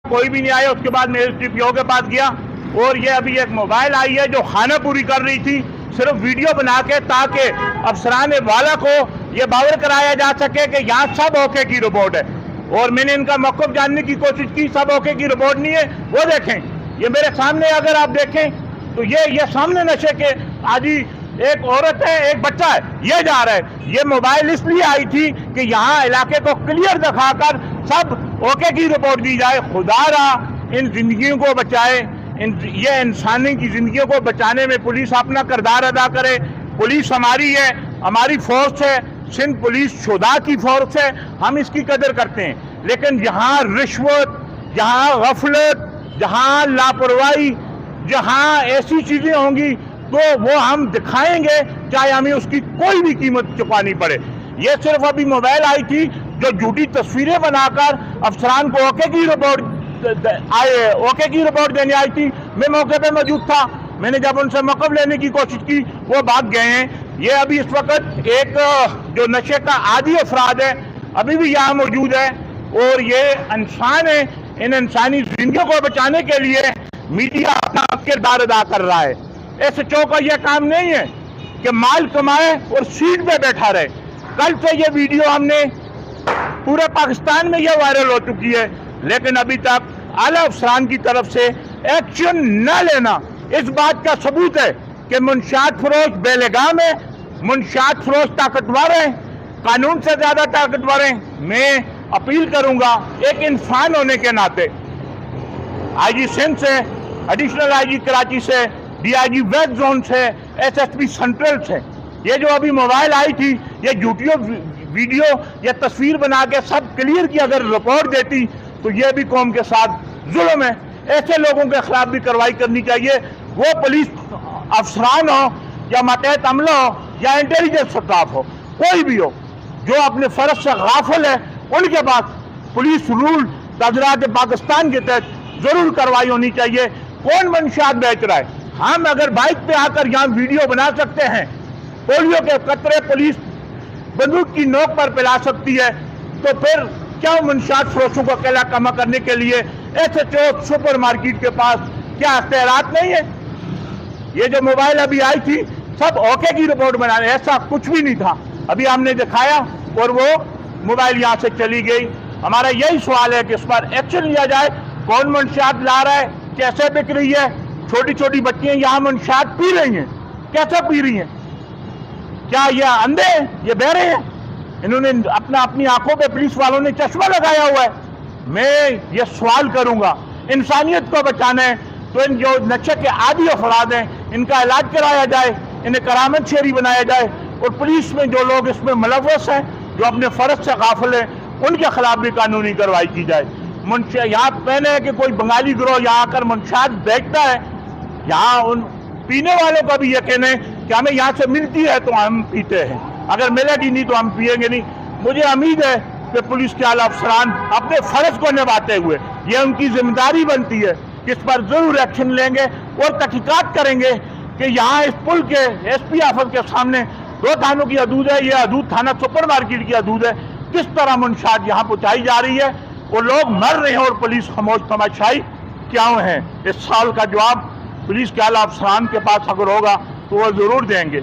कोई भी नहीं आया। उसके बाद मैं एसडीपीओ के पास गया और ये अभी एक मोबाइल आई है जो खाना पूरी कर रही थी, सिर्फ वीडियो बना के, ताकि अफसरान वाला को ये बावर कराया जा सके कि यहाँ सब ओके की रिपोर्ट है। और मैंने इनका मौक़िफ़ जानने की कोशिश की, सब ओके की रिपोर्ट नहीं है। वो देखें, ये मेरे सामने अगर आप देखें तो ये सामने नशे के आदि एक औरत है, एक बच्चा है, ये जा रहा है। ये मोबाइल इसलिए आई थी कि यहाँ इलाके को क्लियर दिखाकर सब ओके की रिपोर्ट दी जाए। खुदारा इन जिंदगियों को बचाए, ये इंसानी की जिंदगियों को बचाने में पुलिस अपना किरदार अदा करे। पुलिस हमारी है, हमारी फोर्स है, सिंध पुलिस शुदा की फोर्स है, हम इसकी कदर करते हैं। लेकिन जहाँ रिश्वत, जहाँ गफलत, जहाँ लापरवाही, जहाँ ऐसी चीजें होंगी तो वो हम दिखाएंगे, चाहे हमें उसकी कोई भी कीमत चुकानी पड़े। ये सिर्फ अभी मोबाइल आई थी जो झूठी तस्वीरें बनाकर अफसरान को ओके की रिपोर्ट देने आई थी। मैं मौके पे मौजूद था, मैंने जब उनसे मौक़िफ़ लेने की कोशिश की वो भाग गए हैं। ये अभी इस वक्त एक जो नशे का आदी अफराद है अभी भी यहाँ मौजूद है और ये इंसान है। इन इंसानी जिंदगियों को बचाने के लिए मीडिया अपना किरदार अदा कर रहा है। एसएचओ का यह काम नहीं है कि माल कमाए और सीट पे बैठा रहे। कल से ये वीडियो हमने पूरे पाकिस्तान में यह वायरल हो चुकी है, लेकिन अभी तक आला अफसरान की तरफ से एक्शन न लेना इस बात का सबूत है कि मुंशियात फरोश बेलगाम है, मुंशियात फरोश ताकतवर है, कानून से ज्यादा ताकतवर है। मैं अपील करूंगा एक इंसान होने के नाते आईजी सिंध से, एडिशनल आईजी कराची से, डीआईजी वेस्ट जोन से, एसएसपी सेंट्रल से, ये जो अभी मोबाइल आई थी ये झूठी वीडियो या तस्वीर बना के सब क्लियर की अगर रिपोर्ट देती तो ये भी कौम के साथ जुल्म है। ऐसे लोगों के खिलाफ भी कार्रवाई करनी चाहिए, वो पुलिस अफसरान हो या मातहत अमला हो या इंटेलिजेंस स्टाफ हो, कोई भी हो जो अपने फर्ज से गाफिल है, उनके पास पुलिस रूल तजरात पाकिस्तान के तहत जरूर कार्रवाई होनी चाहिए। कौन मंशियात बेच रहा है? हम अगर बाइक पे आकर यहाँ वीडियो बना सकते हैं, पोलियो के कतरे पुलिस बंदूक की नोक पर पिला सकती है, तो फिर क्या मंशियात फरोशों को अकेला कमा करने के लिए एसएचओ सुपर मार्केट के पास क्या अख्तियारात नहीं है? ये जो मोबाइल अभी आई थी सब ओके की रिपोर्ट बनाने, ऐसा कुछ भी नहीं था। अभी हमने दिखाया और वो मोबाइल यहाँ से चली गई। हमारा यही सवाल है कि इस पर एक्शन लिया जाए। कौन मंशियात ला रहा है, कैसे बिक रही है? छोटी छोटी बच्चियां यहाँ मंशियात पी रही हैं, कैसे पी रही हैं? क्या ये अंधे हैं, ये बहरे हैं? इन्होंने अपनी आंखों पे पुलिस वालों ने चश्मा लगाया हुआ है। मैं ये सवाल करूंगा, इंसानियत को बचाना है तो इन जो नशे के आदी अफराद हैं इनका इलाज कराया जाए, इन्हें करामत शेरी बनाया जाए और पुलिस में जो लोग इसमें मुलव्वस हैं, जो अपने फर्ज से गाफिल हैं, उनके खिलाफ भी कानूनी कार्रवाई की जाए। यहाँ पहले है कि कोई बंगाली गिरोह यहाँ आकर मंशियात बेचता है, यहाँ उन पीने वालों का भी यकीन है कि हमें यहाँ से मिलती है तो हम पीते हैं, अगर मिलेगी नहीं तो हम पिएंगे नहीं। मुझे उम्मीद है कि पुलिस के आला अफसरान अपने फर्ज को निभाते हुए ये उनकी जिम्मेदारी बनती है कि इस पर जरूर एक्शन लेंगे और तहकीकात करेंगे कि यहाँ इस पुल के एसपी ऑफिस के सामने 2 थानों की हदूद है, ये हदूद थाना सुपर मार्केट की हदूद है, किस तरह मंशियात यहाँ पहुँचाई जा रही है, वो लोग मर रहे हैं और पुलिस खामोश तमाशाई क्यों है? इस सवाल का जवाब पुलिस के आला अफसरान के पास अगर होगा तो वो जरूर देंगे।